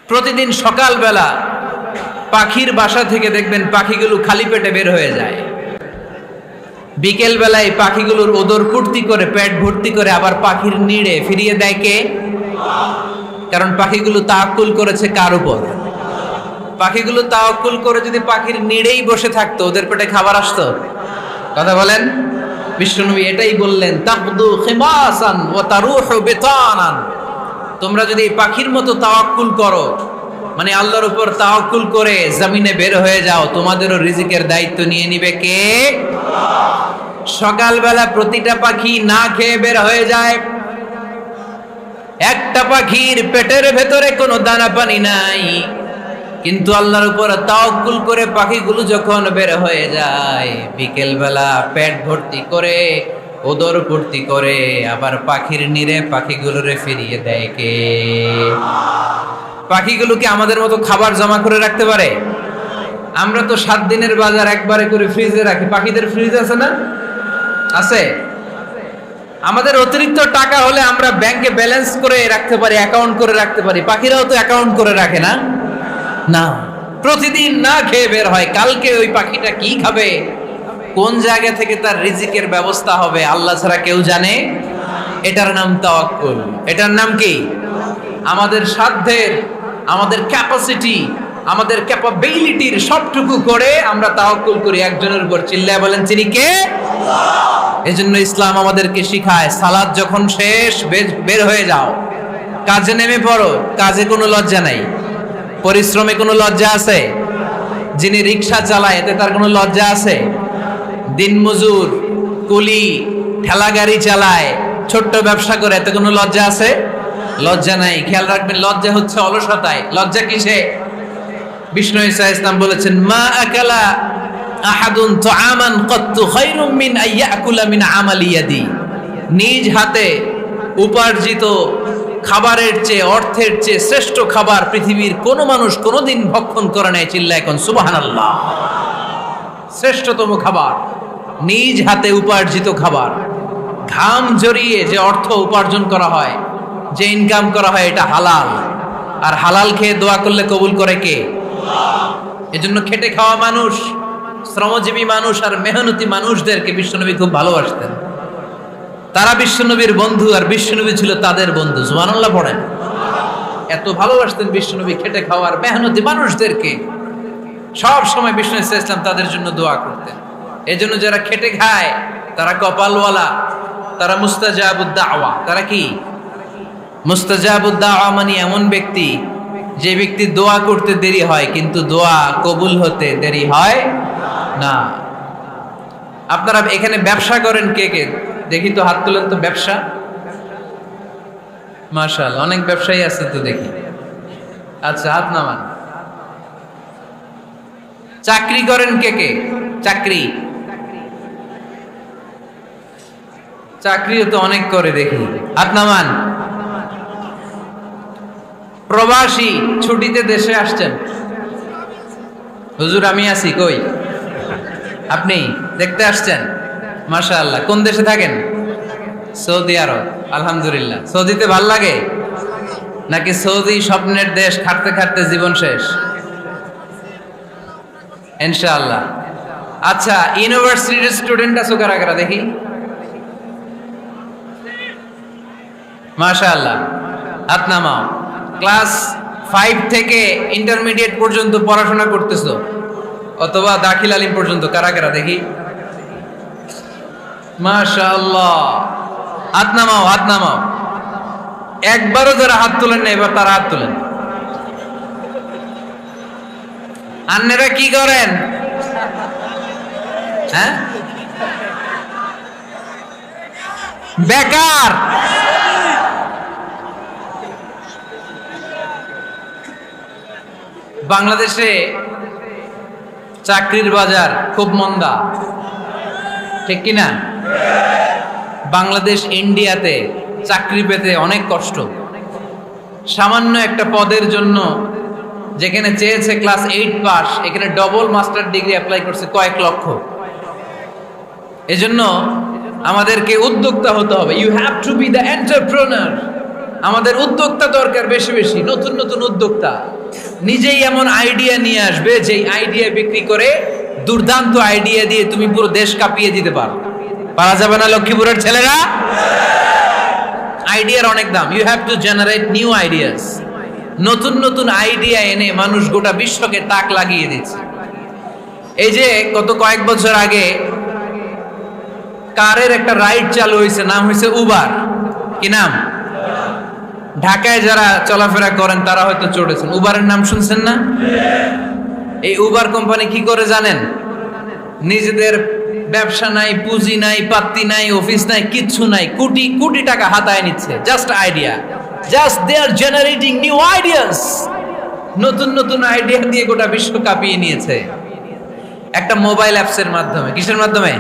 প্রতিদিন সকালবেলা পাখির বাসা থেকে দেখবেন পাখিগুলো খালি পেটে বের হয়ে যায়। বিকেল বেলায় পাখিগুলোর ওদর পূর্তি করে পেট ভর্তি করে আবার পাখির নিড়ে ফিরিয়ে দেয় কে? কারণ পাখিগুলো তাওয়াক্কুল করেছে কার উপর? পাখিগুলো তাওয়াক্কুল করে যদি পাখির নিড়েই বসে থাকতো ওদের পেটে খাবার আসতো? কথা বলেন। বিশ্বনবী এটাই বললেন, তাকদু খিমাসান ওয়া তারুহু বিতানান। তোমরা যদি পাখির মতো তাওয়াক্কুল করো, মানে আল্লাহর উপর তাওয়াক্কুল করে জমিনে বের হয়ে যাও, তোমাদেরও রিজিকের দায়িত্ব নিয়ে নিবে কে? সকালবেলা প্রতিটা পাখি না খেয়ে বের হয়ে যায়। একটা পাখির পেটের ভেতরে কোনো দানা পানি নাই, কিন্তু আল্লাহর উপর তাওয়াক্কুল করে পাখিগুলো যখন বের হয়ে যায়, বিকেল বেলা পেট ভর্তি করে ওদর ভর্তি করে আবার পাখির নিরে পাখিগুলোরে ফিরিয়ে দেয় কে? পাখিগুলো কি আমাদের মতো খাবার জমা করে রাখতে পারে? আমরা তো 7 দিনের বাজার একবারে করে ফ্রিজে রাখি। পাখিদের ফ্রিজ আছে না? আছে। আমাদের অতিরিক্ত টাকা হলে আমরা ব্যাংকে ব্যালেন্স করে রাখতে পারি, অ্যাকাউন্ট করে রাখতে পারি। পাখিরাও তো অ্যাকাউন্ট করে রাখে না? না, প্রতিদিন না খেয়ে বের হয়। কালকে ওই পাখিটা কি খাবে, কোন জায়গা থেকে তার রিজিকের ব্যবস্থা হবে আল্লাহ ছাড়া কেউ জানে। এটার নাম তাওয়াক্কুল। এটার নাম কি? আমাদের সাধ্যের, আমাদের ক্যাপাসিটি, আমাদের ক্যাপাবিলিটির সবটুকু করে আমরা তাওয়াক্কুল করি একজনের উপর। চিল্লায় বলেন তিনি কে? এজন্য ইসলাম আমাদেরকে শিখায়, সালাত যখন শেষ বের হয়ে যাও, কাজে নেমে পড়ো। কাজে কোনো লজ্জা নাই, পরিশ্রমে কোনো লজ্জা আছে? যিনি রিক্সা চালায় এতে তার কোনো লজ্জা আছে? দিনমজুর, কুলি, ঠেলা গাড়ি চালায়, ছোট্ট ব্যবসা করে, এতে কোনো লজ্জা আছে? লজ্জা নাই। খেয়াল রাখবেন, লজ্জা হচ্ছে অলসতায়। লজ্জা কিসে? বিষ্ণু ঈসা ইসলাম বলেছেন, মা আকালা আহাদুন তুআমান কাত্তু খায়রুম মিন আইয়াকুলা মিন আমালি ইয়াদি। নিজ হাতে উপার্জিত খাবারের চেয়ে, অর্থের চেয়ে শ্রেষ্ঠ খাবার পৃথিবীর কোনো মানুষ কোনোদিন ভক্ষণ করে নাই। চিল্লায় এখন সুবহানাল্লাহ। শ্রেষ্ঠতম খাবার নিজ হাতে উপার্জিত খাবার। ঘাম জড়িয়ে যে অর্থ উপার্জন করা হয়, যে ইনকাম করা হয়, এটা হালাল। আর হালাল খেয়ে দোয়া করলে কবুল করে কে? এজন্য খেটে খাওয়া মানুষ, শ্রমজীবী মানুষ আর মেহনতি মানুষদেরকে বিশ্বনবী খুব ভালোবাসতেন। তারা বিশ্বনবীর বন্ধু আর বিশ্বনবী ছিল তাদের বন্ধু। সুবহানাল্লাহ পড়েন। এত ভালোবাসতেন বিশ্বনবী খেটে খাওয়ার মেহনতি মানুষদেরকে। সব সময় বিষ্ণু ইসলাম তাদের জন্য দোয়া করতেন। এজন্য যারা খেটে খায় তারা কপালওয়ালা, তারা মুস্তাজাবুদ দাওয়া। তারা কি? মুস্তাজাবুদ দাওয়া মানে এমন ব্যক্তি যে ব্যক্তি দোয়া করতে দেরি হয় কিন্তু দোয়া কবুল হতে দেরি হয় না। আপনারা এখানে ব্যবসা করেন কে কে? দেখি তো, হাত তুলেন তো। ব্যবসা, মাশাআল্লাহ, অনেক ব্যবসায়ী আছে তো দেখি। আচ্ছা, হাত নামান। চাকরি করেন কে কে? চাকরি, চাকরিও তো অনেক করে দেখি, হাত নামান। প্রবাসী, ছুটিতে দেশে আসছেন। হুজুর আমি আছি। কই? আপনি দেখতে আসছেন? মাশাআল্লাহ। কোন দেশে থাকেন? সৌদি আরব। আলহামদুলিল্লাহ। সৌদিতে ভাল লাগে নাকি সৌদি স্বপ্নের দেশ, খাটতে খাটতে জীবন শেষ? ইনশাআল্লাহ। আচ্ছা, ইউনিভার্সিটির স্টুডেন্ট আছো কারা কারা দেখি? মাশাআল্লাহ, হাত নামাও। ক্লাস 5 থেকে ইন্টারমিডিয়েট পর্যন্ত পড়াশোনা করতেছো, অথবা দাখিল আলিম পর্যন্ত, কারা কারা দেখি? মাশাআল্লাহ, হাত নামাও, হাত নামাও। একবারও যারা হাত তোলেন না এবার তারা হাত তোলেন। আন্নেরা কি করেন? হ্যাঁ, বেকার। বাংলাদেশে চাকরির বাজার খুব মন্দা, ঠিক কিনা? বাংলাদেশ ইন্ডিয়াতে চাকরি পেতে অনেক কষ্ট। সামান্য একটা পদের জন্য যেখানে চেয়েছে ক্লাস 8 পাস, এখানে ডবল মাস্টার ডিগ্রি অ্যাপ্লাই করছে কয়েক লক্ষ। এজন্য আমাদেরকে উদ্যোক্তা হতে হবে। You have to be the entrepreneur. আমাদের উদ্যোক্তা দরকার বেশি বেশি, নতুন নতুন উদ্যোক্তা নিজেই এমন আইডিয়া নিয়ে আসবে যেই আইডিয়া বিক্রি করে দুর্দান্ত আইডিয়া দিয়ে তুমি পুরো দেশ কাঁপিয়ে দিতে পারো। পারা যাবে না লক্ষ্মীপুরের ছেলেরা? আইডিয়ার অনেক দাম। You have to generate new ideas. নতুন নতুন আইডিয়া এনে মানুষ গোটা বিশ্বকে তাক লাগিয়ে দিচ্ছে। এই যে গত কয়েক বছর আগে কারের একটা রাইড চালু হয়েছে, নাম হয়েছে উবার। কি নাম? ঢাকায় যারা চলাফেরা করেন তারা হয়তো চড়েছেন। উবারের নাম শুনছেন না? এই উবার কোম্পানি কি করে জানেন? নিজেদের ব্যবসা নাই, পুঁজি নাই, পাত্তি নাই, অফিস নাই, কিচ্ছু নাই, কোটি কোটি টাকা হাতায় নিচ্ছে। Just idea, just they are generating new ideas. নতুন নতুন আইডিয়া দিয়ে গোটা বিশ্ব কাঁপিয়ে নিয়েছে একটা মোবাইল অ্যাপসের মাধ্যমে। কিসের মাধ্যমে?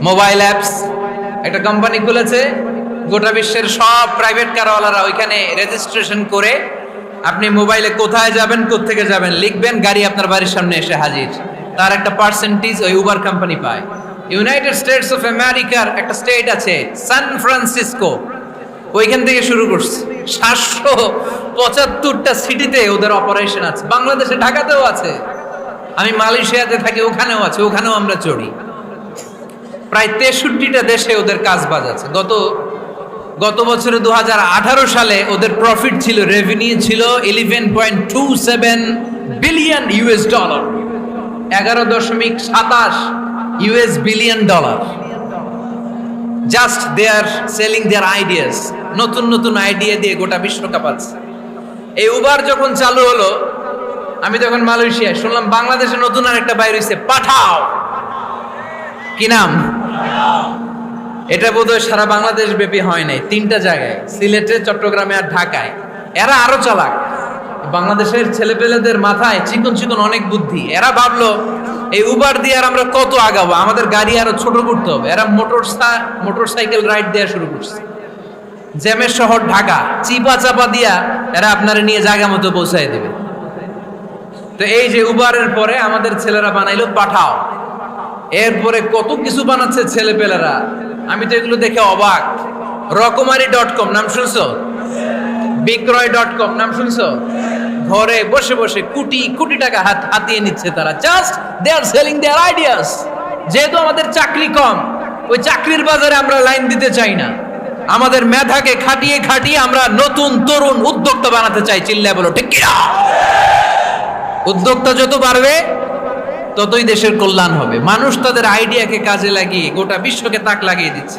Mobile apps. একটা কোম্পানি খুলেছে, গোটা বিশ্বের সব প্রাইভেট কারওয়ালারা ওইখানে রেজিস্ট্রেশন করে আপনি মোবাইলে কোথায় যাবেন, কোত্থেকে যাবেন লিখবেন, গাড়ি আপনার বাড়ির সামনে এসে হাজির। তার একটা পার্সেন্টেজ ওই উবার কোম্পানি পায়। ইউনাইটেড স্টেটস অফ আমেরিকার একটা স্টেট আছে সান ফ্রান্সিসকো, ওইখান থেকে শুরু করছে। 775টা সিটিতে ওদের অপারেশন আছে। বাংলাদেশে ঢাকাতেও আছে। আমি মালয়েশিয়াতে থাকি, ওখানেও আছে, ওখানেও আমরা চড়ি। প্রায় 63টা দেশে ওদের কাজবাজ আছে। গত বছরে 2018 সালে ওদের প্রফিট ছিল, রেভিনিউ ছিল 11.27 billion US dollar, 11.27 US billion dollar. Just they are selling their ideas. নতুন নতুন আইডিয়া দিয়ে গোটা বিশ্ব কাঁপাচ্ছে। এই উবার যখন চালু হলো, আমি তখন মালয়েশিয়ায়, শুনলাম বাংলাদেশে নতুন আর একটা বাইর হইছে, পাঠাও। কি নাম? এটা বোধহয় সারা বাংলাদেশ ব্যাপী হয় নাই, 3টা জায়গায়, সিলেটে, চট্টগ্রামে আর ঢাকায়। এরা আরো চালাক। বাংলাদেশের ছেলেপেলেদের মাথায় চিকন চিকন অনেক বুদ্ধি। এরা ভাবলো এই উবার দিয়ে আর আমরা কত আগাবো, আমাদের গাড়ি আরো ছোট করতে হবে। এরা মোটরসাইকেল রাইড দেওয়া শুরু করছে। জ্যামের শহর ঢাকা, চিপা চাপা দিয়া এরা আপনারা নিয়ে জায়গা মতো পৌঁছায় দেবে। তো এই যে উবারের পরে আমাদের ছেলেরা বানাইলো পাঠাও। এরপরে কত কিছু বানাচ্ছে ছেলেপেলেরা, আমি তো এগুলো দেখে অবাক। রকমারি.com নাম শুনছো? বিক্রয়.com নাম শুনছো? ঘরে বসে বসে কোটি কোটি টাকা হাতিয়ে নিচ্ছে তারা। Just they are selling their ideas. যেহেতু আমাদের চাকরি কম, ওই চাকরির বাজারে আমরা লাইন দিতে চাই না। আমাদের মেধাকে খাটিয়ে খাটিয়ে আমরা নতুন তরুণ উদ্যোক্তা বানাতে চাই। চিল্লায় বলো ঠিক কিনা? উদ্যোক্তা যত বাড়বে ততই দেশের কল্যাণ হবে। মানুষ তাদের আইডিয়াকে কাজে লাগিয়ে গোটা বিশ্বকে তাক লাগিয়ে দিচ্ছে।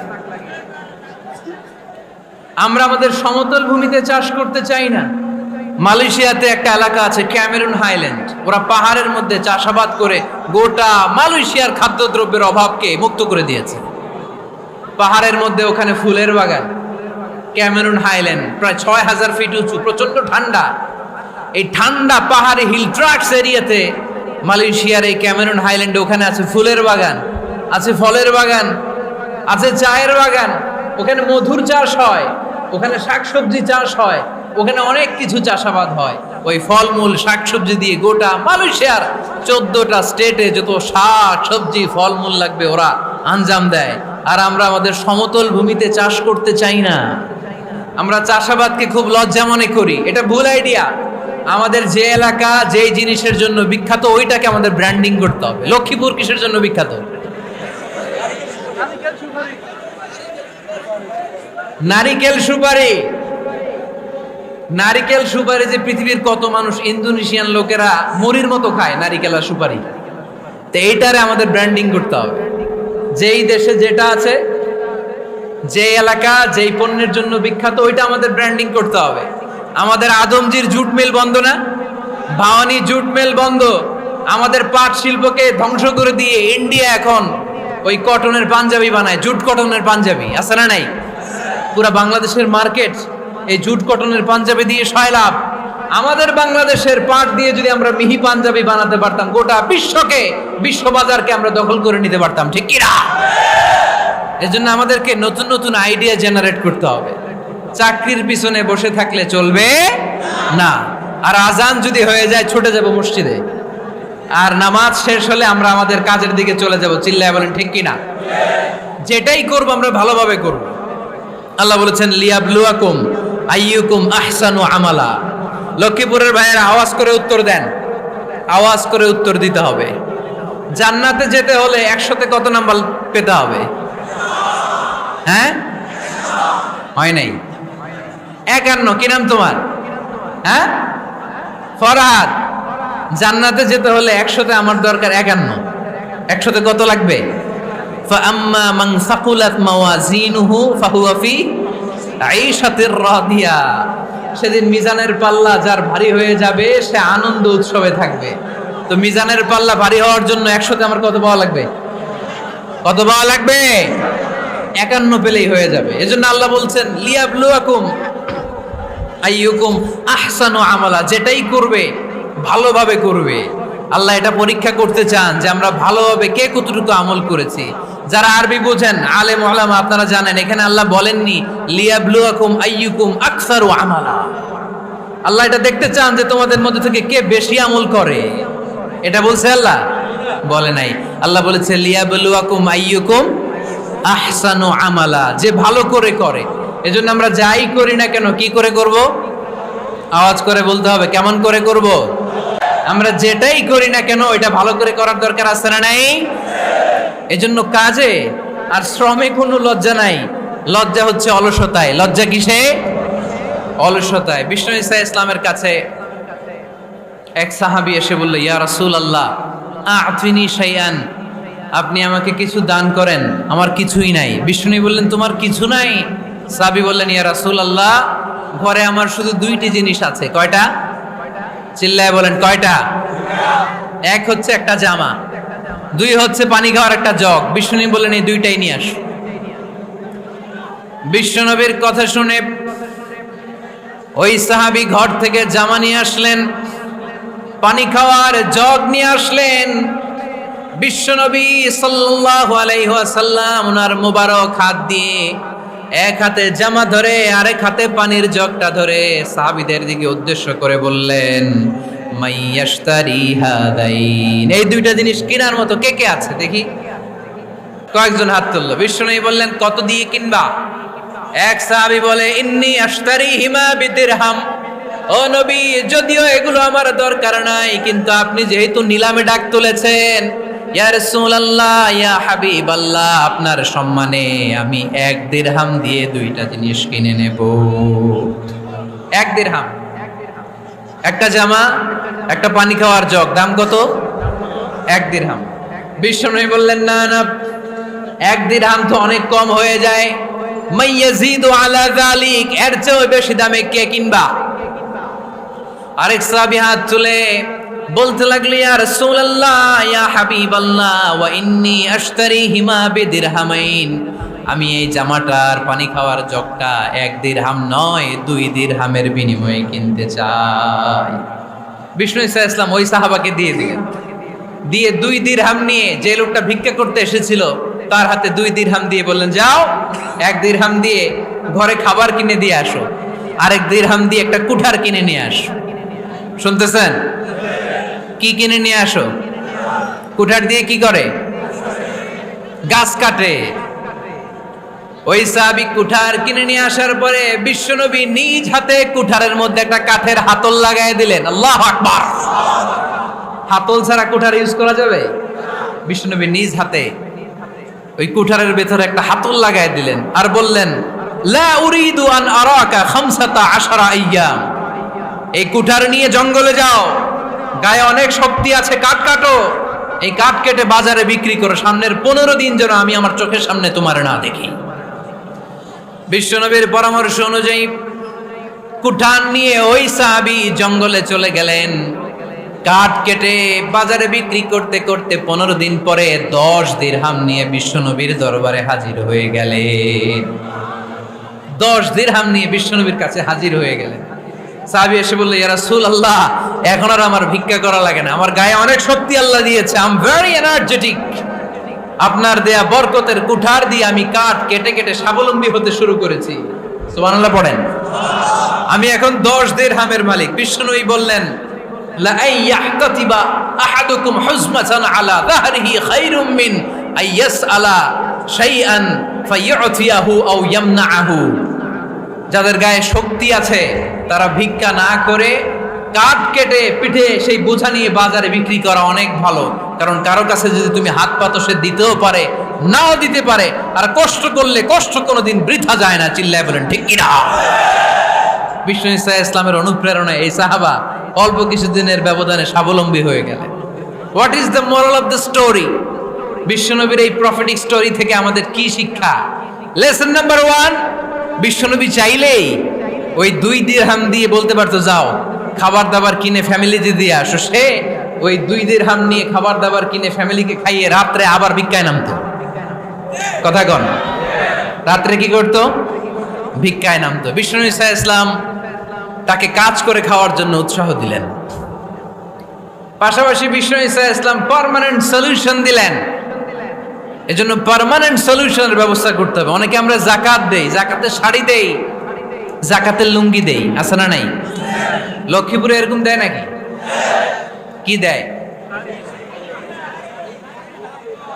আমরা আমাদের সমতল ভূমিতে চাষ করতে চাই না। মালয়েশিয়াতে একটা এলাকা আছে ক্যামেরুন হাইল্যান্ড, ওরা পাহাড়ের মধ্যে চাষাবাদ করে গোটা মালয়েশিয়ার খাদ্যদ্রব্যের অভাবকে মুক্ত করে দিয়েছে। পাহাড়ের মধ্যে ওখানে ফুলের বাগান, ক্যামেরুন হাইল্যান্ড প্রায় 6000 ফিট উঁচু, প্রচন্ড ঠান্ডা। এই ঠান্ডা পাহাড়ি হিল ট্রাক্স এরিয়াতে মালয়েশিয়ার এই ক্যামেরুন হাইল্যান্ডে ওখানে আছে ফুলের বাগান, আছে ফলের বাগান, আছে চায়ের বাগান, ওখানে মধুর চাষ হয়, ওখানে শাকসবজি চাষ হয়, ওখানে অনেক কিছু চাষাবাদ হয়। ওই ফলমূল শাকসবজি দিয়ে গোটা মালয়েশিয়ার 14টা স্টেটে যত শাক সবজি ফলমূল লাগবে ওরা আঞ্জাম দেয়। আর আমরা আমাদের সমতল ভূমিতে চাষ করতে চাই না। আমরা চাষাবাদকে খুব লজ্জা মনে করি। এটা ভুল আইডিয়া। আমাদের যে এলাকা যেই জিনিসের জন্য বিখ্যাত ওইটাকে আমাদের ব্র্যান্ডিং করতে হবে। লক্ষ্মীপুর কিসের জন্য বিখ্যাত? নারিকেল সুপারি। নারিকেল সুপারি যে পৃথিবীর কত মানুষ, ইন্দোনেশিয়ান লোকেরা মুড়ির মতো খায় নারিকেল আর সুপারি। তো এইটারে আমাদের ব্র্যান্ডিং করতে হবে। যেই দেশে যেটা আছে, যে এলাকা যেই পণ্যের জন্য বিখ্যাত ওইটা আমাদের ব্র্যান্ডিং করতে হবে। আমাদের আদমজির জুট মিল বন্ধ না? ভাওয়ানি জুট মিল বন্ধ। আমাদের পাট শিল্পকে ধ্বংস করে দিয়ে ইন্ডিয়া এখন ওই কটনের পাঞ্জাবি বানায়, জুট কটনের পাঞ্জাবি। আছে না নাই? পুরা বাংলাদেশের মার্কেট এই জুট কটনের পাঞ্জাবি দিয়ে সয়লাভ। আমাদের বাংলাদেশের পাট দিয়ে যদি আমরা মিহি পাঞ্জাবি বানাতে পারতাম, গোটা বিশ্ব বাজারকে আমরা দখল করে নিতে পারতাম। ঠিক কি না? এজন্য আমাদেরকে নতুন নতুন আইডিয়া জেনারেট করতে হবে। চাকরির পিছনে বসে থাকলে চলবে না। আর আজান যদি হয়ে যায় ছুটে যাব মসজিদে, আর নামাজ শেষ হলে আমরা আমাদের কাজের দিকে চলে যাব। চিল্লায় বলেন ঠিক কি না? যেটাই করব আমরা ভালোভাবে করব। আল্লাহ বলেছেন লিয়াবলুয়াকুম আইয়ুকুম আহসানু আমালা। লক্ষ্মীপুরের ভাইয়েরা আওয়াজ করে উত্তর দেন, আওয়াজ করে উত্তর দিতে হবে। জান্নাতে যেতে হলে 100তে কত নাম্বার পেতে হবে? হ্যাঁ, হয় নাই 51। কি নাম তোমার? হ্যাঁ, ফরহাদ। জান্নাতে যেতে হলে 100তে আমার দরকার 51। 100তে কত লাগবে? ফাআম্মা মান সাকুলাত মাওয়াজিনুহু ফাহুয়া ফি আইশাতির রাদিয়া। সেদিন মিজানের পাল্লা যার ভারী হয়ে যাবে সে আনন্দ উৎসবে থাকবে। তো মিজানের পাল্লা ভারী হওয়ার জন্য 100তে আমার কত পাওয়া লাগবে? কত পাওয়া লাগবে? 51 পেলেই হয়ে যাবে। এজন্য আল্লাহ বলছেন লিয়াবলুয়াকুম আইয়ুকুম আহসানু আমালা। যেটাই করবে ভালোভাবে করবে। আল্লাহ এটা পরীক্ষা করতে চান যে আমরা ভালোভাবে কে কতটুকু আমল করেছি। যারা আরবি বোঝেন আলেম ওলামা আপনারা জানেন এখানে আল্লাহ বলেননি লিয়াবলুয়াকুম আইয়ুকুম আকসারু আমালা। আল্লাহ এটা দেখতে চান যে তোমাদের মধ্যে থেকে কে বেশি আমল করে। এটা বলছে আল্লাহ? বলে নাই। আল্লাহ বলেছে লিয়াবলুয়াকুম আইয়ুকুম আহসানু আমালা, যে ভালো করে করে। এজন্য আমরা যাই করি না কেন কি করে করব? আওয়াজ করে বলতে হবে। কেমন করে করব? আমরা যেটাই করি না কেন এটা ভালো করে করার দরকার আছে না নাই? এজন্য কাজে আর শ্রমে কোনো লজ্জা নাই। লজ্জা হচ্ছে অলসতায়। লজ্জা কিসে? অলসতায়। বিষ্ণু ঈসা ইসলামের কাছে এক সাহাবী এসে বলল, ইয়া রাসূলুল্লাহ আ'তিনি শাইআন, আপনি আমাকে কিছু দান করেন, আমার কিছুই নাই। বিষ্ণু বললেন, তোমার কিছু নাই? সাহাবী বললেন, ইয়া রাসূলুল্লাহ ঘরে আমার শুধু 2টি জিনিস আছে। কয়টা? চিল্লায় বলেন কয়টা? এক হচ্ছে একটা জামা, 2 হচ্ছে পানি খাওয়ার একটা জগ। বিষ্ণু বললেন, এই 2টাই নিয়ে আস। বিশ্বনবীর কথা শুনে ওই সাহাবী ঘর থেকে জামা নিয়ে আসলেন, পানি খাওয়ার জগ নিয়ে আসলেন। বিশ্বনবী সাল্লাল্লাহু আলাইহি ওয়াসাল্লাম ওনার মুবারক হাত দিয়ে এক হাতে জামা ধরে আরেক হাতে পানির জগটা ধরে সাহাবীদের দিকে উদ্দেশ্য করে বললেন, মাইয়াশতারি হাদাইন, এই 2টা জিনিস কেনার মতো কে কে আছে দেখি। কয়েকজন হাত তুললো। বিশ্বনবী বললেন, কত দিয়ে কিনবা? এক সাহাবী বলে, ইন্নী আশতারিহিমা বিদিরহাম। ও নবী, যদিও এগুলো আমার দরকার নাই, কিন্তু আপনি যেহেতু নিলামে ডাক তুলেছেন, ইয়া রাসূলুল্লাহ ইয়া হাবিবাল্লাহ, আপনার সম্মানে আমি 1 দিরহাম দিয়ে 2টা জিনিস কিনে নেব। 1 দিরহাম, একটা জামা, একটা পানি খাওয়ার জগ, দাম কত? 1 দিরহাম। বিশ্বনবী বললেন, না না, 1 দিরহাম তো অনেক কম হয়ে যায়। মাইয়াজিদু আলা যালিক, এর চেয়ে বেশি দামে কে কিনবা? আরেক সাহাবী হাত তুলে বলতে লাগলো, ইয়া রাসূলুল্লাহ ইয়া হাবিবাল্লাহ ওয়া ইন্নী আশতারিহিমা বিদিরহামাইন, আমি এই জামাটার পানি খাওয়ার জগটা 1 দিরহাম নয় 2 দিরহামের বিনিময়ে কিনতে চাই। বিষ্ণু ঈসা ইসলাম ওই সাহাবাকে দিয়ে দিলেন। দিয়ে 2 দিরহাম নিয়ে যে লোকটা ভিক্ষা করতে এসেছিল তার হাতে 2 দিরহাম দিয়ে বললেন, যাও 1 দিরহাম দিয়ে ঘরে খাবার কিনে দিয়ে আসো, আরেক দিরহাম দিয়ে একটা কুঠার কিনে নিয়ে আসো। শুনতেছেন? কি কিনে নিয়ে আসো? কুঠার দিয়ে কি করে? গাছ কাটে। ওই সাহাবী কুঠার কিনে নিয়ে আসার পরে বিশ্বনবী নিজ হাতে কুঠারের মধ্যে একটা কাঠের হাতল লাগাই দিলেন। আল্লাহু আকবার। হাতল ছাড়া কুঠার ইউজ করা যাবে? বিশ্বনবী নিজ হাতে ওই কুঠারের ভেতরে একটা হাতল লাগাই দিলেন আর বললেন, লা উরিদু আন আরাকা 15 আইয়াম, এই কুঠার নিয়ে জঙ্গলে যাও, গায়ে অনেক শক্তি আছে, কাঠ কাটো, এই কাঠ কেটে বাজারে বিক্রি করো, সামনের 15 দিন যেন আমি আমার চোখের সামনে তোমার না দেখি। বিশ্বনবীর পরামর্শ অনুযায়ী কুঠার নিয়ে ওই সাহাবী জঙ্গলে চলে গেলেন। কাঠ কেটে বাজারে বিক্রি করতে করতে 15 দিন পরে 10 দিরহাম নিয়ে বিশ্বনবীর দরবারে হাজির হয়ে গেলেন। 10 দিরহাম নিয়ে বিশ্বনবীর কাছে হাজির হয়ে গেলেন। সাহাবী এসে বলল, ইয়া রাসূলুল্লাহ এখন আর আমার ভিক্ষা করা লাগে না, আমার গায়ে অনেক শক্তি আল্লাহ দিয়েছে, আই এম ভেরি এনার্জেটিক, আপনার দেয়া বরকতের কুঠার দিয়ে আমি কাঠ কেটে কেটে স্বাবলম্বী হতে শুরু করেছি। সুবহানাল্লাহ পড়েন। আমি এখন 10 দিরহামের মালিক। বিশ্বনবী বললেন, লা আইয়াহতাতিবা আহাদুকুম হুজমাতান আলা যাহরিহি খায়রুম মিন আইয়াসআলা শাইআন ফায়ু'তিয়াহু আও ইয়ামনাহু। যাদের গায়ে শক্তি আছে তারা ভিক্ষা না করে কাঠ কেটে পিঠে সেই বোঝা নিয়ে বাজারে বিক্রি করা অনেক ভালো। কারণ কারো কাছে যদি তুমি হাত পাতো সে দিতেও পারে, নাও দিতে পারে। আর কষ্ট করলে কষ্ট কোনোদিন বৃথা যায় না। চিল্লায় বলেন ঠিক কিনা? বিষ্ণু ঈসা ইসলামের অনুপ্রেরণায় এই সাহাবা অল্প কিছুদিনের ব্যবধানে স্বাবলম্বী হয়ে গেলেন। What is the moral of the story? বিশ্বনবীর এই প্রফেটিক স্টোরি থেকে আমাদের কি শিক্ষা? লেসন নাম্বার 1, বিশ্বনবী চাইলেই ওই 2 দিরহাম দিয়ে বলতে পারতো যাও খাবার দাবার কিনে ফ্যামিলিতে দিয়ে আসো। সে ওই 2 দিরহাম নিয়ে খাবার দাবার কিনে ফ্যামিলিকে খাইয়ে রাত্রে আবার ভিক্ষায় নামতো। কথা কন, রাত্রে কি করতো? ভিক্ষায় নামতো। বিষ্ণু ঈসা ইসলাম তাকে কাজ করে খাওয়ার জন্য উৎসাহ দিলেন। পাশাপাশি বিষ্ণু ঈসা ইসলাম পার্মানেন্ট সলিউশন দিলেন। এজন্য পার্মানেন্ট সলিউশনের ব্যবস্থা করতে হবে। অনেকে আমরা যাকাত দেই, যাকাতের শাড়ি দেই, যাকাতের লুঙ্গি দেই, আছে না নাই? লক্ষ্মীপুরে এরকম দেয় নাকি? কি দেয়?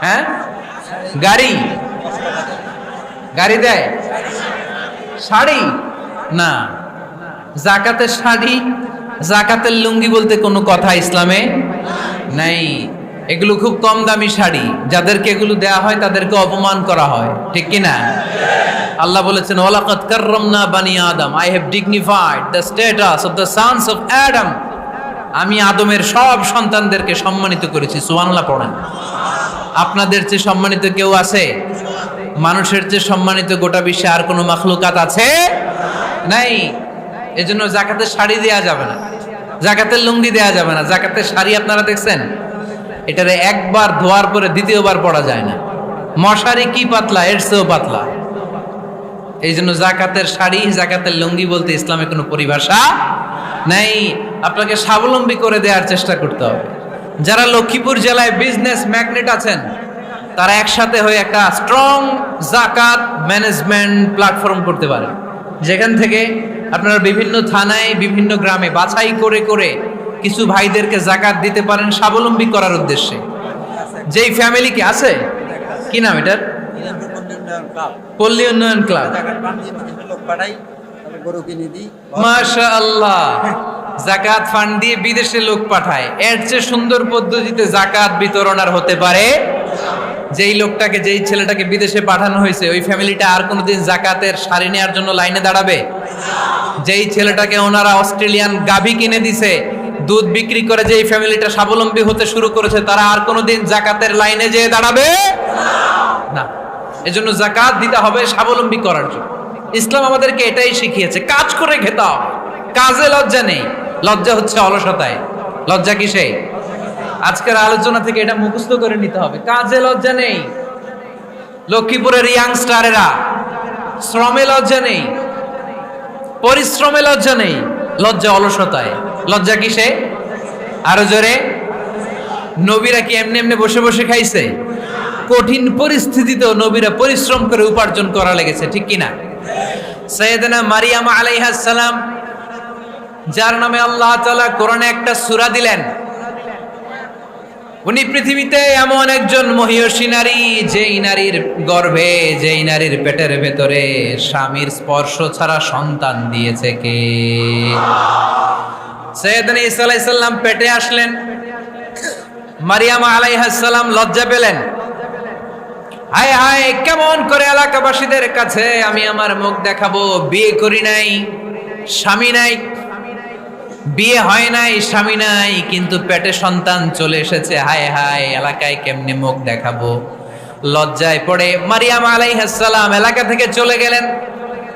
হ্যাঁ, গাড়ি গাড়ি দেয়, শাড়ি না। যাকাতের শাড়ি, যাকাতের লুঙ্গি বলতে কোনো কথা ইসলামে নাই। এগুলো খুব কম দামি শাড়ি, যাদেরকে এগুলো দেয়া হয় তাদেরকে অপমান করা হয়, ঠিক কি না? আল্লাহ বলেছেন ওয়ালাকাদ কাররামনা বানি আদম, I have dignified the status of the sons of Adam. আমি আদমের সব সন্তানদেরকে সম্মানিত করেছি। সুবহানাল্লাহ পড়েন। আপনাদের চেয়ে সম্মানিত কেউ আছে? মানুষের চেয়ে সম্মানিত গোটা বিশ্বে আর কোনো মাখলুকাত আছে? নাই। এজন্য যাকাতের শাড়ি দেয়া যাবে না, যাকাতের লুঙ্গি দেয়া যাবে না। যাকাতের শাড়ি আপনারা দেখছেন, এটারে একবার ধোয়ার পরে দ্বিতীয়বার পরা যায় না। মশারি কি পাতলা, এর চেয়েও পাতলা। এই জন্য যাকাতের শাড়ি, যাকাতের লুঙ্গি বলতে ইসলামে কোনো পরিভাষা নাই। আপনাকে স্বাবলম্বী করে দেওয়ার চেষ্টা করতে হবে। যারা লক্ষ্মীপুর জেলায় বিজনেস ম্যাগনেট আছেন, তারা একসাথে হয়ে একটা স্ট্রং যাকাত ম্যানেজমেন্ট প্ল্যাটফর্ম করতে পারে, যেখান থেকে আপনারা বিভিন্ন থানায়, বিভিন্ন গ্রামে বাছাই করে করে কিছু ভাইদেরকে যাকাত দিতে পারেন স্বাবলম্বী করার উদ্দেশ্যে। যেই ফ্যামিলিকে আছে, কি নাম এটার? পল্লী উন্নয়ন ক্লাব। মাশাআল্লাহ, যাকাত ফান্ড দিয়ে বিদেশে লোক পাঠায়। এর চেয়ে সুন্দর পদ্ধতিতে যাকাত বিতরণ আর হতে পারে? যেই লোকটাকে, যেই ছেলেটাকে বিদেশে পাঠানো হয়েছে, ওই ফ্যামিলিটা আর কোনোদিন যাকাতের শাড়ি নেওয়ার জন্য লাইনে দাঁড়াবে? যেই ছেলেটাকে ওনারা অস্ট্রেলিয়ান গাভী কিনে দিছে, দুধ বিক্রি করে যেই ফ্যামিলিটা স্বাবলম্বী হতে শুরু করেছে, তারা আর কোনোদিন যাকাতের লাইনে যেয়ে দাঁড়াবে না। এজন্য যাকাত দিতে হবে স্বাবলম্বী করার জন্য। ইসলাম আমাদেরকে এটাই শিখিয়েছে, কাজ করে খেতে হবে। কাজে লজ্জা নেই, লজ্জা হচ্ছে অলসতায়। লজ্জা কিসে? আজকের আলোচনা থেকে এটা মুখস্থ করে নিতে হবে, কাজে লজ্জা নেই। লক্ষ্মীপুরের ইয়াংস্টারেরা শ্রমে লজ্জা নেই, পরিশ্রমে লজ্জা নেই, লজ্জা অলসতায়। লজ্জা কিসে? আরো জোরে। নবীরা কি এমনি এমনি বসে বসে খাইছে? কঠিন পরিস্থিতিতেও নবীরা পরিশ্রম করে উপার্জন করা লেগেছে, ঠিক কিনা? সাইয়েদনা মারিয়াম আলাইহিস সালাম, যার নামে আল্লাহ তাআলা কোরআনে একটা সূরা দিলেন, উনি পৃথিবীতে এমন একজন মহিয়সী নারী, যেই নারীর গর্ভে, যেই নারীর পেটের ভেতরে স্বামীর স্পর্শ ছাড়া সন্তান দিয়েছে কে? সাইয়েদনা ঈসা আলাইহিস সালাম পেটে আসলেন। মারিয়াম আলাইহিস সালাম লজ্জা পেলেন। হায় হায়, কেমন করে এলাকাবাসীদের কাছে আমি আমার মুখ দেখাবো? বিয়ে করি নাই, স্বামী নাই, বিয়ে হয় নাই, স্বামী নাই, কিন্তু পেটে সন্তান চলে এসেছে। হায় হায়, এলাকায় কেমনে মুখ দেখাবো? লজ্জায় পড়ে মারিয়াম আলাইহিস সালাম এলাকা থেকে চলে গেলেন।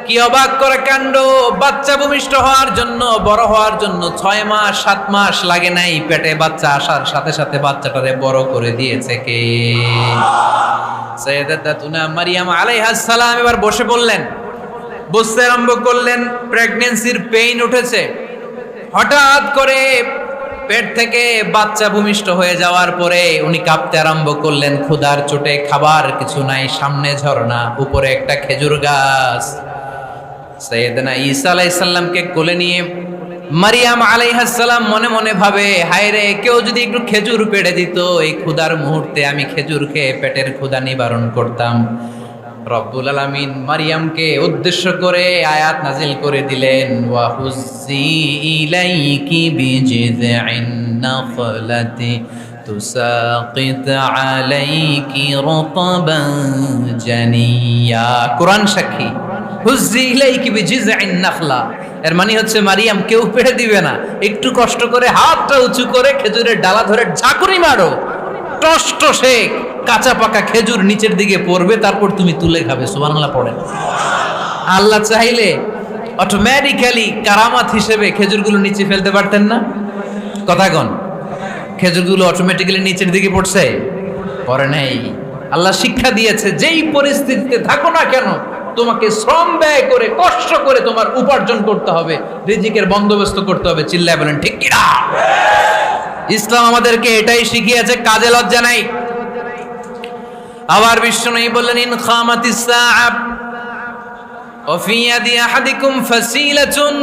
কি অবাক করে কাণ্ড! বাচ্চা ভূমিষ্ঠ হওয়ার জন্য, বড় হওয়ার জন্য 6 মাস 7 মাস লাগে নাই, পেটে বাচ্চা আসার সাথে সাথে বাচ্চাটারে বড় করে দিয়েছে কে? সাইয়েদাতুনা মারিয়াম আলাইহিস সালাম এবার বসে পড়লেন, বসতে আরম্ভ করলেন। প্রেগন্যান্সির পেইন উঠেছে। হঠাৎ করে পেট থেকে বাচ্চা ভূমিষ্ঠ হয়ে যাওয়ার পরে উনি কাঁপতে আরম্ভ করলেন। ক্ষুধার চোটে, খাবার কিছু নাই, সামনে ঝর্ণা, উপরে একটা খেজুর গাছ। সাইয়েদনা ঈসা আলাইহিস সালামকে কোলে নিয়ে মারিয়াম আলাইহিস সালাম মনে মনে ভাবে, হায় রে, কেউ যদি একটু খেজুর পেড়ে দিত, এই ক্ষুধার মুহূর্তে আমি খেজুর খেয়ে পেটের ক্ষুধা নিবারণ করতাম। রব্বুল আলামিন মারিয়ামকে উদ্দেশ্য করে আয়াত নাজিল করে দিলেন, ওয়া হুজ্জি ইলাইকি বিজিযিন নাখলাতি তুসাকিত আলাইকি রতবান জানিয়া। কোরআন সাক্ষী, হুজ্জি ইলাইকি বিজিযিন নাখলা এর মানে হচ্ছে মারিয়াম কেউ পেড়ে দিবে না, একটু কষ্ট করে হাতটা উঁচু করে খেজুরের ডালা ধরে ঝাঁকুনি মারো, টস টসে কাঁচা পাকা খেজুর নিচের দিকে পড়বে, তারপর তুমি তুলে খাবে। সুবহানাল্লাহ পড়েন। আল্লাহ চাইলে অটোমেটিক্যালি কারামাত হিসেবে খেজুরগুলো নিচে ফেলতে পারতেন না? কথা কন, খেজুরগুলো অটোমেটিক্যালি নিচের দিকে পড়ছে? পড়ে নাই। আল্লাহ শিক্ষা দিয়েছে, যেই পরিস্থিতিতে থাকো না কেন তোমাকে শ্রম ব্যয় করে কষ্ট করে তোমার উপার্জন করতে হবে, রিজিকের বন্দোবস্ত করতে হবে। চিল্লায় বলেন ঠিক কি না? ইসলাম আমাদেরকে এটাই শিখিয়েছে, কাজে লজ্জা নাই। আবার বিশ্বনবী বললেন, ইন খামাতিস সাআ ওয়া ফি ইয়াদি আহাদিকুম ফাসিলাতুন,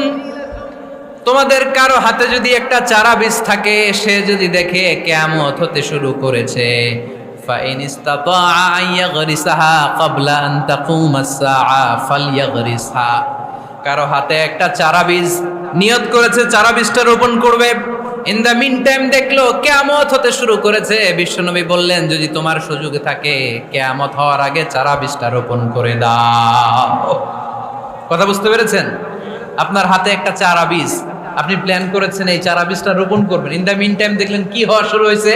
তোমাদের কারো হাতে যদি একটা চারা বীজ থাকে, সে যদি দেখে কিয়ামত হতে শুরু করেছে, ফাইন ইসতাতা আন ইয়াগরিসাহা ক্বাবলা আন তাকুমাস সাআ ফালইয়াগরিসহা। কারো হাতে একটা চারা বীজ নিয়ত করেছে, চারা বীজটা রোপণ করবে, ইন দ্য মিন টাইম দেখলো কিয়ামত হতে শুরু করেছে, বিশ্বনবী বললেন যদি তোমার সুযোগ থাকে কিয়ামত হওয়ার আগে চারা বীজটা রোপণ করে দাও। কথা বুঝতে পেরেছেন? আপনার হাতে একটা চারা বীজ, আপনি প্ল্যান করেছেন এই চারা বীজটা রোপণ করবেন, ইন দ্য মিন টাইম দেখলেন কি হওয়া শুরু হয়েছে,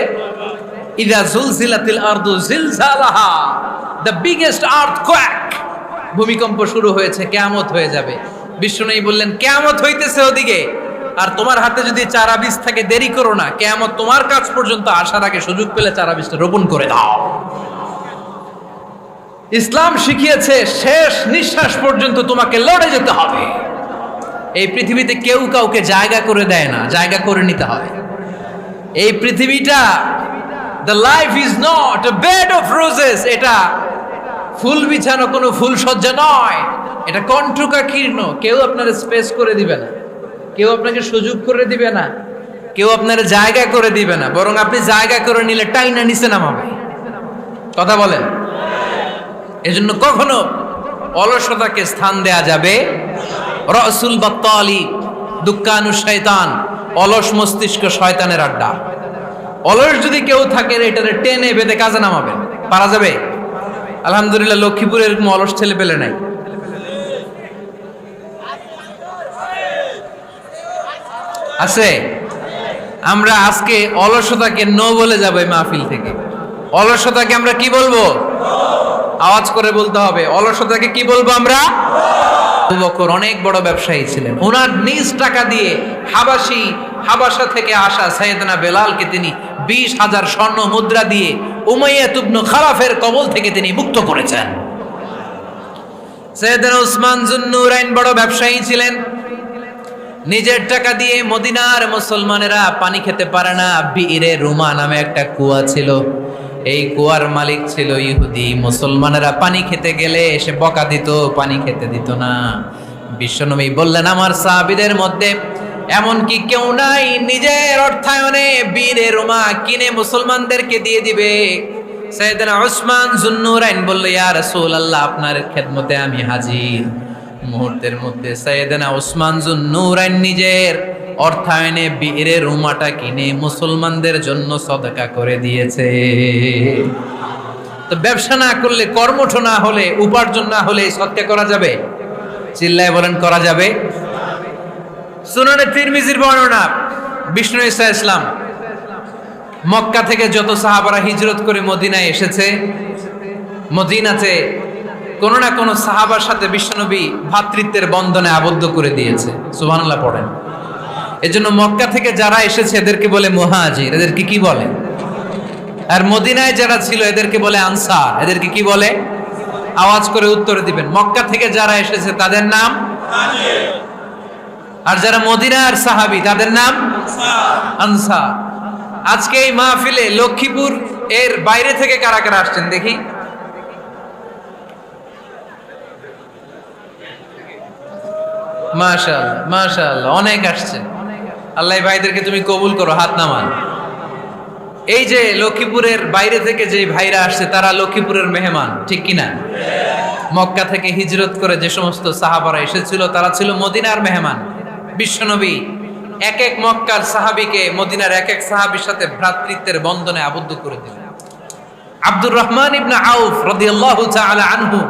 ইযা জুলজিলাতিল আরদু জিলজালাহা, দ্য বিগেস্ট আর্থকোয়েক, ভূমিকম্প শুরু হয়েছে, কিয়ামত হয়ে যাবে। বিশ্বনবী বললেন কিয়ামত হইতেছে ওদিকে, আর তোমার হাতে যদি চারা বীজ থাকে দেরি করো না, কিয়ামত তোমার কাছ পর্যন্ত আসার আগে সুযোগ পেলে চারা বীজটা রোপণ করে দাও। ইসলাম শিখিয়েছে শেষ নিঃশ্বাস পর্যন্ত তোমাকে লড়ে যেতে হবে। এই পৃথিবীতে কেউ কাউকে জায়গা করে দেয় না, জায়গা করে নিতে হয়। এই পৃথিবীটা, the life is not a bed of roses, এটা ফুল বিছানো কোনো ফুল সজ্জা নয়, এটা কণ্টকাকীর্ণ। কেউ আপনার স্পেস করে দিবে না, কেউ আপনাকে সুযোগ করে দিবে না, কেউ আপনার জায়গা করে দিবে না, বরং আপনি জায়গা করে নিলে টাইনা নিচে নামাবে। কথা বলেন? এজন্য কখনো অলসতাকে স্থান দেয়া যাবে। রসুল বাত্তালি দুক্কানু শয়তান, অলস মস্তিষ্ক শয়তানের আড্ডা। অলস যদি কেউ থাকে এটারে টেনে বেঁধে কাজে নামাবেন, পারা যাবে? আলহামদুলিল্লাহ লক্ষ্মীপুরে এরকম অলস ছেলে পেলে নাই। আছে? আমরা আজকে অলসতাকে নো বলে যাবো এই মাহফিল থেকে। অলসতাকে আমরা কি বলবো? আওয়াজ করে বলতে হবে, অলসতাকে কি বলবো আমরা? আবু বকর অনেক বড় ব্যবসায়ী ছিলেন, ওনার নিজ টাকা দিয়ে হাবাসা থেকে আসা সাইয়েদনা বেলালকে তিনি 20,000 স্বর্ণ মুদ্রা দিয়ে উমাইয়া ইবনে খালাফের কবল থেকে তিনি মুক্ত করেছেন। সাইয়েদনা উসমান যুন্নুরাইন বড় ব্যবসায়ী ছিলেন, নিজের টাকা দিয়ে মদিনার মুসলমানেরা পানি খেতে পারে না, বিইরে রুমা নামে একটা কুয়া ছিল, এই কুয়ার মালিক ছিল ইহুদি। মুসলমানেরা পানি খেতে গেলে এসে বকা দিত, পানি খেতে দিত না। বিশ্বনবী বললেন, আমার সাহাবীদের মধ্যে এমন কি কেউ নাই নিজের অর্থায়নে বীরে রুমা কিনে মুসলমানদেরকে দিয়ে দিবে? সাইয়েদনা উসমান যুন্নুরাইন বলল, ইয়া রাসূলুল্লাহ, আপনার খেদমতে আমি হাজির। মুহূর্তের মধ্যে সাইয়েদনা উসমান যুন্নুরাইন নিজের অর্থায়নে বীরে রুমাটা কিনে মুসলমানদের জন্য সদকা করে দিয়েছে। তো ব্যবসা না করলে, কর্মঠ না হলে, উপার্জন না হলে সদকা করা যাবে? চিল্লায় বলেন করা যাবে? সুনানে তিরমিজির বর্ণনা, বিষ্ণু ঈসা ইসলাম মক্কা থেকে যত সাহাবারা হিজরত করে মদিনায় এসেছে, মদিনাতে কোনো না কোনো সাহাবার সাথে বিশ্বনবী ভ্রাতৃত্বের বন্ধনে আবদ্ধ করে দিয়েছে। সুবহানাল্লাহ পড়েন। এজন্য মক্কা থেকে যারা এসেছে এদেরকে বলে মুহাজির, এদেরকে কি বলে? আর মদিনায় যারা ছিল এদেরকে বলে আনসার, এদেরকে কি বলে? আওয়াজ করে উত্তর দিবেন। মক্কা থেকে যারা এসেছে তাদের নাম মুহাজির, আর যারা মদিনার সাহাবী তাদের নাম আনসার। আজকে এই মাহফিলে লক্ষ্মীপুর এর বাইরে থেকে কারা কারা আসছেন দেখি? মাশাআল্লাহ, মাশাআল্লাহ, অনেক আসছে। আল্লাহ ভাইদেরকে তুমি কবুল করো, হাত নামান। এই যে লক্ষ্মীপুরের বাইরে থেকে যে ভাইরা আসছে তারা লক্ষ্মীপুরের মেহমান, ঠিক কিনা? মক্কা থেকে হিজরত করে যে সমস্ত সাহাবারা এসেছিল তারা ছিল মদিনার মেহমান। বিশ্বনবী এক এক মক্কার সাহাবীকে মদিনার এক এক সাহাবীর সাথে ভ্রাতৃত্বের বন্ধনে আবদ্ধ করে দিলেন। আব্দুর রহমান ইবনে আউফ রাদিয়াল্লাহু তাআলা আনহু,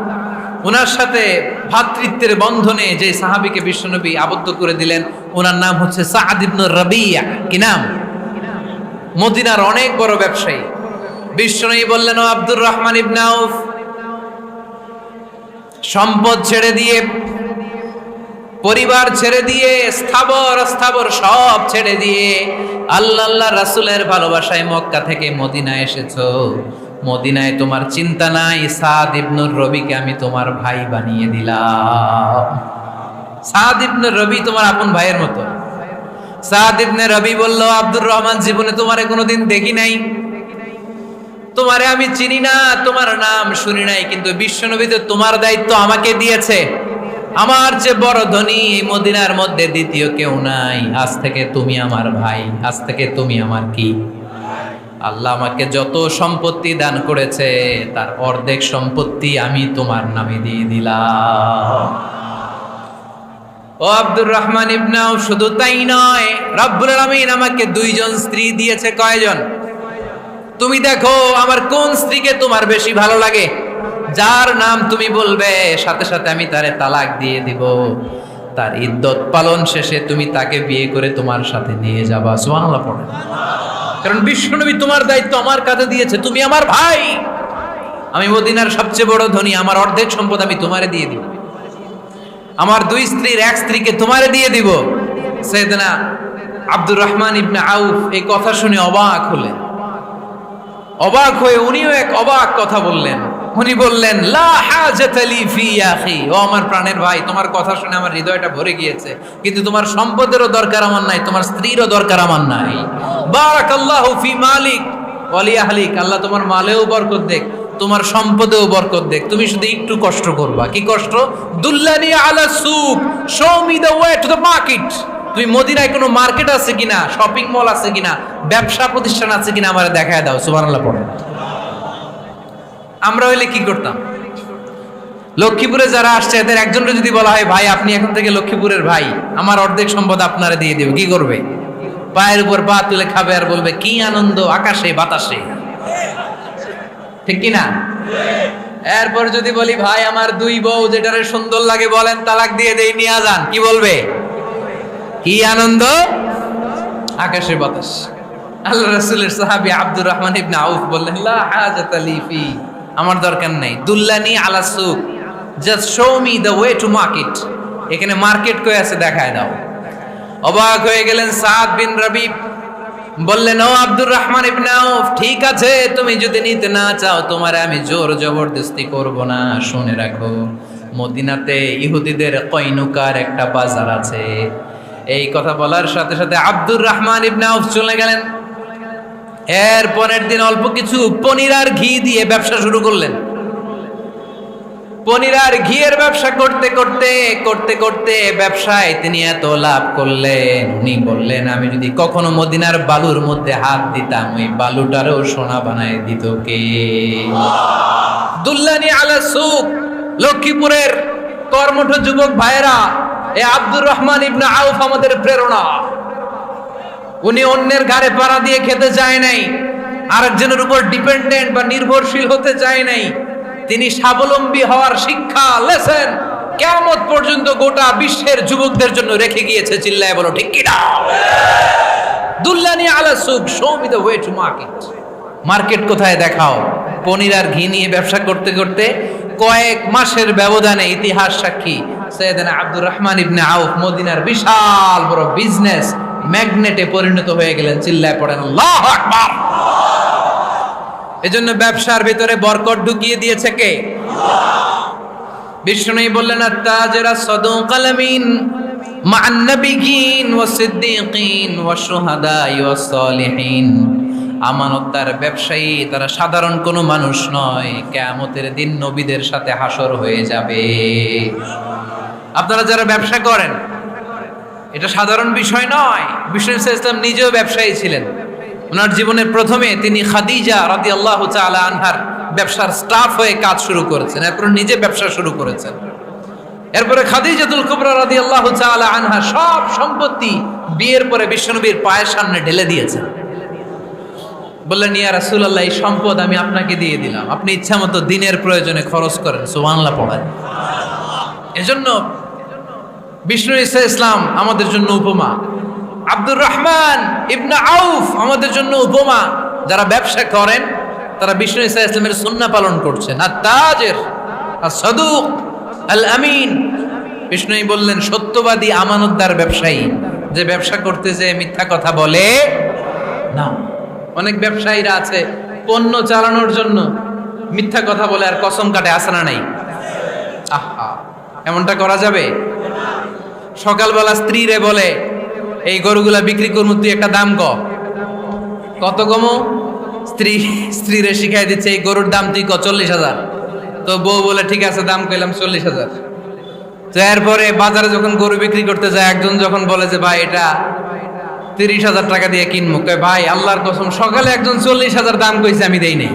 ওনার সাথে ভ্রাতৃত্বের বন্ধনে যে সাহাবীকে বিশ্বনবী আবদ্ধ করে দিলেন, ওনার নাম হচ্ছে সাআদ ইবনে রাবিয়া। কি নাম? মদিনার অনেক বড় ব্যবসায়ী। বিশ্বনবী বললেন, ও আব্দুর রহমান ইবনে আউফ, সম্পদ ছেড়ে দিয়ে, পরিবার ছেড়ে দিয়ে, স্থাবর অস্থাবর সব ছেড়ে দিয়ে আল্লাহ রাসূলের ভালোবাসায় মক্কা থেকে মদিনায় এসেছো। মদিনায় তোমার চিন্তা নাই, সাদ ইবনুর রবিকে আমি তোমার ভাই বানিয়ে দিলাম। সাদ ইবনে রবি তোমার আপন ভাইয়ের মতো। সাদ ইবনে রবি বলল, আব্দুর রহমান, জীবনে তোমারে কোনোদিন দেখি নাই, তোমারে আমি চিনি না, তোমার নাম শুনি নাই, কিন্তু বিশ্বনবী তো তোমার দায়িত্ব আমাকে দিয়েছে। আমার যে বড় ধনী এই মদিনার মধ্যে দ্বিতীয় কেউ নাই। আজ থেকে তুমি আমার ভাই, আজ থেকে তুমি আমার কি? আল্লাহ আমাকে যত সম্পত্তি দান করেছে তার অর্ধেক সম্পত্তি আমি তোমার নামে দিয়ে দিলাম। ও আব্দুর রহমান ইবনে আউফ, শুধু তাই নয়, রব্বুল আলামিন আমাকে দুইজন স্ত্রী দিয়েছে। কয়জন? তুমি দেখো আমার কোন স্ত্রীকে তোমার বেশি ভালো লাগে, যার নাম তুমি বলবে সাথে সাথে আমি তারে তালাক দিয়ে দিব। তার ইদ্যত পালন শেষে তুমি তাকে বিয়ে করে তোমার সাথে নিয়ে যাবা। সুবহানাল্লাহ পড়ে। কারণ বিশ্বনবী তোমার দায়িত্ব আমার কাছে দিয়েছে, তুমি আমার ভাই, আমি মদিনার সবচেয়ে বড় ধনী, আমার অর্ধেক সম্পদ আমি তোমারে দিয়ে দিব, আমার দুই স্ত্রীর এক স্ত্রীকে তোমারে দিয়ে দিব। সাইয়েদনা আব্দুর রহমান ইবনে আউফ এই কথা শুনে অবাক হলেন। অবাক হয়ে উনিও এক অবাক কথা বললেন। উনি বললেন, লা হাজাতা লি ফি আখি, ও আমার প্রাণের ভাই, তোমার কথা শুনে আমার হৃদয়টা ভরে গিয়েছে, কিন্তু তোমার সম্পদেরও দরকার আমার নাই, তোমার স্ত্রীরও দরকার আমার নাই। বারাকাল্লাহু ফি মালিক ওয়া লি আহলিক, আল্লাহ তোমার মালেও বরকত দেখ, তোমার সম্পদেও বরকত দেখ। তুমি শুধু একটু কষ্ট করবা। কি কষ্ট? দুল্লানি আলা সুক, show me the way to the market. তুমি মদিনায় কোনো মার্কেট আছে কিনা, শপিং মল আছে কিনা, ব্যবসা প্রতিষ্ঠান আছে কিনা আমারে দেখায় দাও। সুবহানাল্লাহ পড়ো। আমরা হইলে কি করতাম? লক্ষ্মীপুরে যারা আসছে এদের একজনকে যদি বলা হয়, ভাই আপনি এখন থেকে লক্ষ্মীপুরের ভাই, আমার অর্ধেক সম্পদ আপনারে দিয়ে দেব, কি করবে? পায়ের উপর পা তুলে খাবে আর বলবে, কি আনন্দ আকাশে বাতাসে। ঠিক কি না? এরপর যদি বলি, ভাই আমার দুই বউ, যেটারে সুন্দর লাগে বলেন তালাক দিয়ে দেই, নিয়ে যান, কি বলবে? কি আনন্দ আকাশে বাতাস। আল্লাহ রাসূলের সাহাবী আব্দুর রহমান ইবনে আউফ বললেন, লা হাজাতা লি ফি, আমার দরকার নাই। দুল্লানি আলা সুক, just show me the way to market. এখানে মার্কেট কই আছে দেখায় দাও। অবাক হয়ে গেলেন সাদ বিন রবি, বললেন, ও আব্দুর রহমান ইবনে আউফ, ঠিক আছে, তুমি যদি নিতে না চাও তোমারে আমি জোর জবরদস্তি করব না। শুনে রাখো, মদিনাতে ইহুদিদের কয়নুকার একটা বাজার আছে। এই কথা বলার সাথে সাথে আব্দুর রহমান ইবনে আউফ চলে গেলেন। এর পরের দিন অল্প কিছু পনির আর ঘি দিয়ে ব্যবসা শুরু করলেন। পনির আর ঘিয়ের ব্যবসা করতে করতে করতে করতে ব্যবসায় তিনি এত লাভ করলেন, উনি বললেন, আমি যদি কখনো মদিনার বালুর মধ্যে হাত দিতাম, ওই বালুটারও সোনা বানায় দিত কে? দুল্লানি আলা সুক। লক্ষ্মীপুরের কর্মঠ যুবক ভাইয়েরা, এ আব্দুর রহমান ইবনে আউফ আমাদের প্রেরণা। উনি অন্যের ঘাড়ে পাড়া দিয়ে খেতে চায় নাই, আরেকজনের উপর ডিপেন্ডেন্ট বা নির্ভরশীল হতে চায় নাই। তিনি স্বাবলম্বী হওয়ার শিক্ষা, লেসন কিয়ামত পর্যন্ত গোটা বিশ্বের যুবকদের জন্য রেখে গিয়েছে। চিল্লায় বলো ঠিক কি না? দুল্লানি আলা সুক, show me the way to market. Market কোথায় দেখাও। পনির আর ঘি নিয়ে ব্যবসা করতে করতে কয়েক মাসের ব্যবধানে ইতিহাস সাক্ষী সাইয়েদনা আব্দুর রহমান ইবনে আউফ মদিনার বিশাল বড় বিজনেস ম্যাগনেটে পরিণত হয়ে গেলেন। চিল্লায় পড়েন আল্লাহু আকবার। এজন্য ব্যবসার ভিতরে বরকত ঢুকিয়ে দিয়েছে কে? বিষ্ণু বললেন, আত-তাজিরা সাদুকাল আমিন মা'আন নাবিয়্যিন ওয়াস সিদ্দীকিন ওয়াস শুহাদা'i ওয়াস সালিহিন। আমানতদার ব্যবসায়ী তারা সাধারণ কোনো মানুষ নয়, কিয়ামতের দিন নবীদের সাথে হাসর হয়ে যাবে। আপনারা যারা ব্যবসা করেন, এটা সাধারণ বিষয় নয়। বিষ্ণু ইসলাম নিজেও ব্যবসায়ী ছিলেন। ওনার জীবনের প্রথমে তিনি খাদিজা রাদিয়াল্লাহু তাআলা আনহার ব্যবসার স্টাফ হয়ে কাজ শুরু করেছেন, এরপর নিজে ব্যবসা শুরু করেছেন। এরপরে খাদিজাতুল কুবরা রাদিয়াল্লাহু তাআলা আনহা সব সম্পত্তি বিয়ের পরে বিশ্বনবীর পায়ের সামনে ঢেলে দিয়েছেন। বললেন, ইয়া রাসূলুল্লাহ, এই সম্পদ আমি আপনাকে দিয়ে দিলাম, আপনি ইচ্ছামতো দিনের প্রয়োজনে খরচ করেন। সুবহানাল্লাহ পড়েন। এজন্য বিষ্ণু ঈসা ইসলাম আমাদের জন্য উপমা, আব্দুর রহমান ইবনে আউফ আমাদের জন্য উপমা। যারা ব্যবসা করেন তারা বিষ্ণু ঈসা ইসলামের সুন্নাহ পালন করছেন। আত-তাজির আস-সাদুক আল-আমিন, বিষ্ণুই বললেন সত্যবাদী আমানতদার ব্যবসায়ী, যে ব্যবসা করতে যে মিথ্যা কথা বলে না। অনেক ব্যবসায়ীরা আছে পণ্য চালানোর জন্য মিথ্যা কথা বলে আর কসম কাটে, আছে না নাই? আহা, এমনটা করা যাবে? সকালবেলা স্ত্রীরে বলে, এই গরুগুলা বিক্রি করবো, তুই একটা দাম কত কমো? স্ত্রীরে শিখাই দিচ্ছে, এই গরুর দাম তুই 40,000। তো বউ বলে ঠিক আছে, দাম কইলাম 40,000। তো এরপরে বাজারে যখন গরু বিক্রি করতে যায়, একজন যখন বলে যে ভাই এটা 30,000 টাকা দিয়ে কিনবো, কয় ভাই আল্লাহর কসম সকালে একজন 40,000 দাম কইছে, আমি দেই নাই।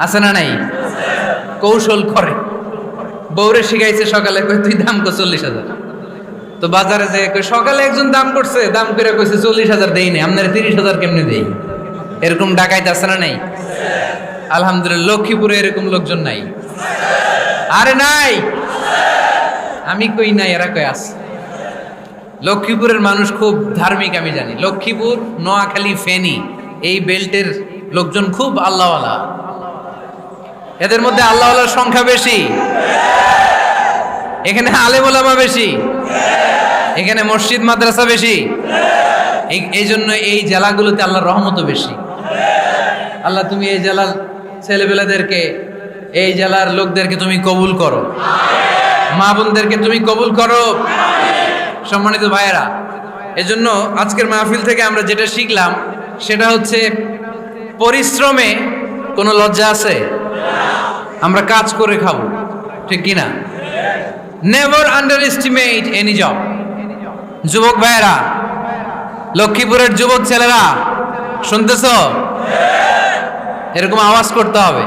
আছে না নাই? কৌশল করে, বউরে শিখাইছে সকালে, কই তুই দাম কর 40,000। তো বাজারে যে সকালে একজন দাম করছে, দাম করে কইছে 40,000 দেই নাই, আপনারা 30,000 কেমনে দেই? এরকম ডাকাইত আছে না নাই? আলহামদুলিল্লাহ লক্ষ্মীপুরে এরকম লোকজন নাই। আরে নাই, আমি কই নাই, এরা কই আছে। লক্ষ্মীপুরের মানুষ খুব ধার্মিক, আমি জানি। লক্ষ্মীপুর, নোয়াখালী, ফেনী এই বেল্টের লোকজন খুব আল্লাহওয়ালা। এদের মধ্যে আল্লাহওয়ালার সংখ্যা বেশি, এখানে আলেম ওলামা বেশি, এখানে মসজিদ মাদ্রাসা বেশি। এই জন্য এই জেলাগুলোতে আল্লাহর রহমতও বেশি। আল্লাহ তুমি এই জেলার ছেলেবেলাদেরকে, এই জেলার লোকদেরকে তুমি কবুল করো, মা বোনদেরকে তুমি কবুল করো। সম্মানিত ভাইয়েরা, এজন্য আজকের মাহফিল থেকে আমরা যেটা শিখলাম সেটা হচ্ছে পরিশ্রমে কোনো লজ্জা আছে? আমরা কাজ করে খাবো, ঠিক কিনা? Never underestimate any job. যুবক ভাইয়েরা, লক্ষ্মীপুরের যুবক ছেলেরা শুনতেছ? এরকম আওয়াজ করতে হবে,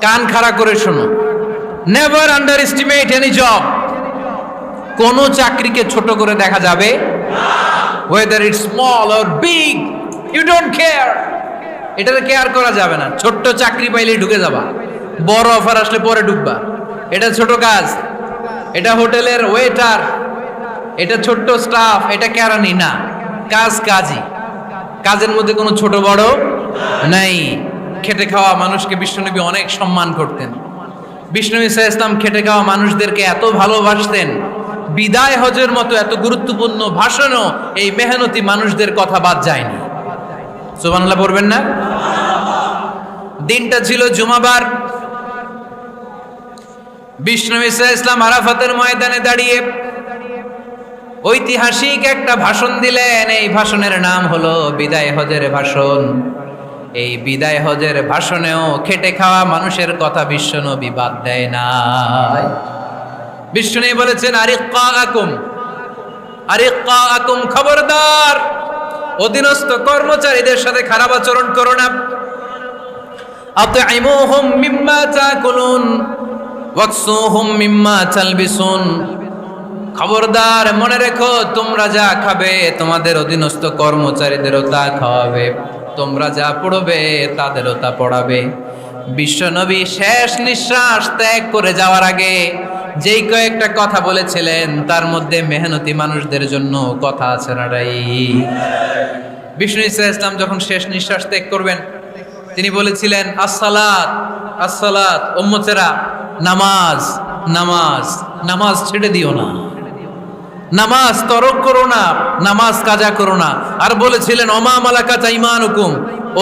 কান খাড়া করে শোনো। Never underestimate any job. কোন চাকরিকে ছোট করে দেখা যাবে whether it's small or big, you don't care. এটাতে কেয়ার করা যাবে না। ছোট্ট চাকরি পাইলেই ঢুকে যাবা, বড় অফার আসলে পরে ঢুকবা। এটা ছোট কাজ, এটা হোটেলের ওয়েটার, এটা ছোট্ট স্টাফ, এটা কেরানি না। কাজ কাজই, কাজের মধ্যে কোনো ছোট বড় নাই। খেটে খাওয়া মানুষকে বিশ্বনবী অনেক সম্মান করতেন। বিষ্ণু ঈসা ইসলাম খেটে খাওয়া মানুষদেরকে এত ভালোবাসতেন, বিদায় হজের মতো এত গুরুত্বপূর্ণ ভাষণও এই মেহনতি মানুষদের কথা বাদ যায়নি। সুবহানাল্লাহ পড়বেন না? দিনটা ছিল জুমাবার। বিষ্ণু ঈসা ইসলাম আরাফাতের ময়দানে দাঁড়িয়ে ঐতিহাসিক একটা ভাষণ দিলেন। এই ভাষণের নাম হলো বিদায় হজের ভাষণ। এই বিদায় হজের ভাষণেও খেটে খাওয়া মানুষের কথা বিশ্বনবী বাদ দেয় নাই। বিশ্বনবী বলেছেন, আরিক্কাকুম, খবরদার, অধীনস্থ কর্মচারীদের সাথে খারাপ আচরণ করো না। আতঈমুহুম মিম্মা তাকুলুন ওয়াকসুহুম মিম্মা তালবিসুন। খবরদার, মনে রেখো, তোমরা যা খাবে তোমাদের অধীনস্থ কর্মচারীদেরও তা খাওয়াবে, তোমরা যা পড়বে তাদেরও তা পড়াবে। বিশ্বনবী শেষ নিঃশ্বাস ত্যাগ করে যাওয়ার আগে যেই কয়েকটা কথা বলেছিলেন তার মধ্যে মেহনতি মানুষদের জন্য কথা আছে না নাই? বিষ্ণু ঈসা ইসলাম যখন শেষ নিঃশ্বাস ত্যাগ করবেন, তিনি বলেছিলেন, আসসালাত আসসালাত, উম্মতেরা নামাজ নামাজ, নামাজ ছেড়ে দিও না, নামাজ তরক করো না, নামাজ কাজা করো না। আর বলেছিলেন, ওমা মালাকাত আইমানুকুম,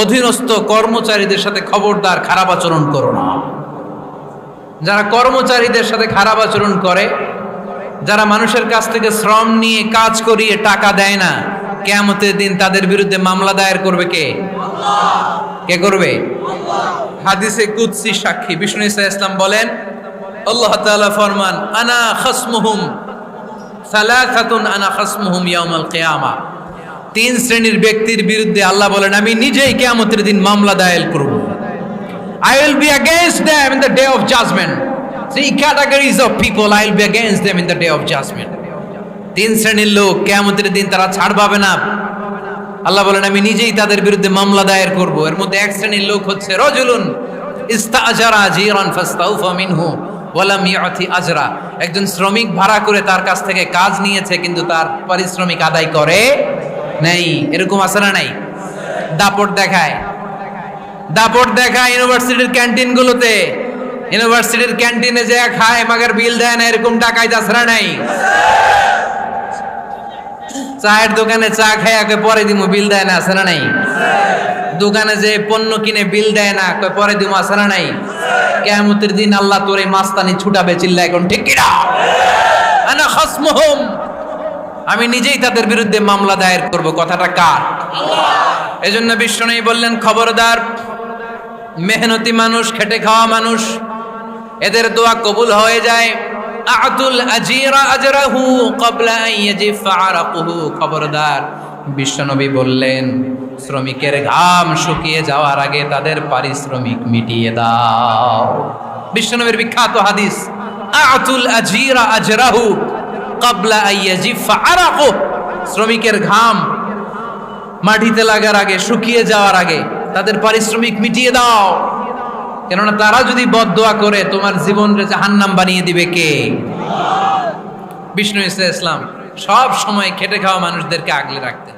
অধীনস্থ কর্মচারীদের সাথে খবরদার খারাপ আচরণ করো না। যারা কর্মচারীদের সাথে খারাপ আচরণ করে, যারা মানুষের কাছ থেকে শ্রম নিয়ে কাজ করিয়ে টাকা দেয় না, কিয়ামতের দিন তাদের বিরুদ্ধে মামলা দায়ের করবে কে? কে করবে? হাদিসে কুদসি সাক্ষী বিষ্ণু ঈসা ইসলাম বলেন, আল্লাহ তাআলা ফরমান, আনা খাসমুহুম সালাসাতুন আনা খাসমুহুম ইয়াউমাল কিয়ামা। তিন শ্রেণীর ব্যক্তির বিরুদ্ধে আল্লাহ বলেন, আমি নিজেই কিয়ামতের দিন মামলা দায়ের করব। I will be against them in the day of judgment. Three categories of people I will be against them in the day of judgment. তিন শ্রেণীর লোক কিয়ামতের দিন তারা ছাড় পাবে না। আল্লাহ বলেন আমি নিজেই তাদের বিরুদ্ধে মামলা দায়ের করব। এর মধ্যে এক শ্রেণীর লোক হচ্ছে রাজুলুন ইস্তাআজারা জিরান ফাস্তাউফা মিনহু ওয়া লাম ইয়াতি আজরা। একজন শ্রমিক ভাড়া করে তার কাছ থেকে কাজ নিয়েছে কিন্তু তার পারিশ্রমিক আদায় করে নাই। এরকম আছে না নাই? দাপট দেখায় ইউনিভার্সিটির ক্যান্টিনগুলোতে। ইউনিভার্সিটির ক্যান্টিনে যে খায় মাগার বিল দেয় না, এরকম ডাকাইত আছে না নাই? চায়ের দোকানে চা খায় পরে দিমু, বিল দেয় না, আছে না নাই? দোকানে যে পণ্য কিনে বিল দেয় না, পরে দিমু, আছে না নাই? কিয়ামতের দিন আল্লাহ তোর এই মাস্তানি ছুটাবে, চিল্লা এখন ঠিক কি না? আনা খাসমুহুম, আমি নিজেই তাদের বিরুদ্ধে মামলা দায়ের করব। কথাটা কার? আল্লাহ। এজন্য বিশ্বনবী বললেন খবরদার, মেহনতি মানুষ, খেটে খাওয়া মানুষ, এদের দোয়া কবুল হয়ে যায়। আতুল আজিরা আজরাহু ক্বাবলা আন ইয়াজিফা আরাকুহু। খবরদার, বিশ্বনবী বললেন শ্রমিকের ঘাম শুকিয়ে যাওয়ার আগে তাদের পারিশ্রমিক মিটিয়ে দাও। বিশ্বনবীর বিখ্যাত হাদিস, আতুল আজিরা আজরাহু ক্বাবলা আন ইয়াজিফা আরাকুহু। শ্রমিকের ঘাম মাটিতে লাগার আগে, শুকিয়ে যাওয়ার আগে তাদের পারিশ্রমিক মিটিয়ে দাও। কেননা তারা যদি বদদোয়া করে তোমার জীবনকে জাহান্নাম বানিয়ে দিবে কে? বিষ্ণু ইসা ইসলাম সব সময় খেটে খাওয়া মানুষদেরকে আগলে রাখতেন।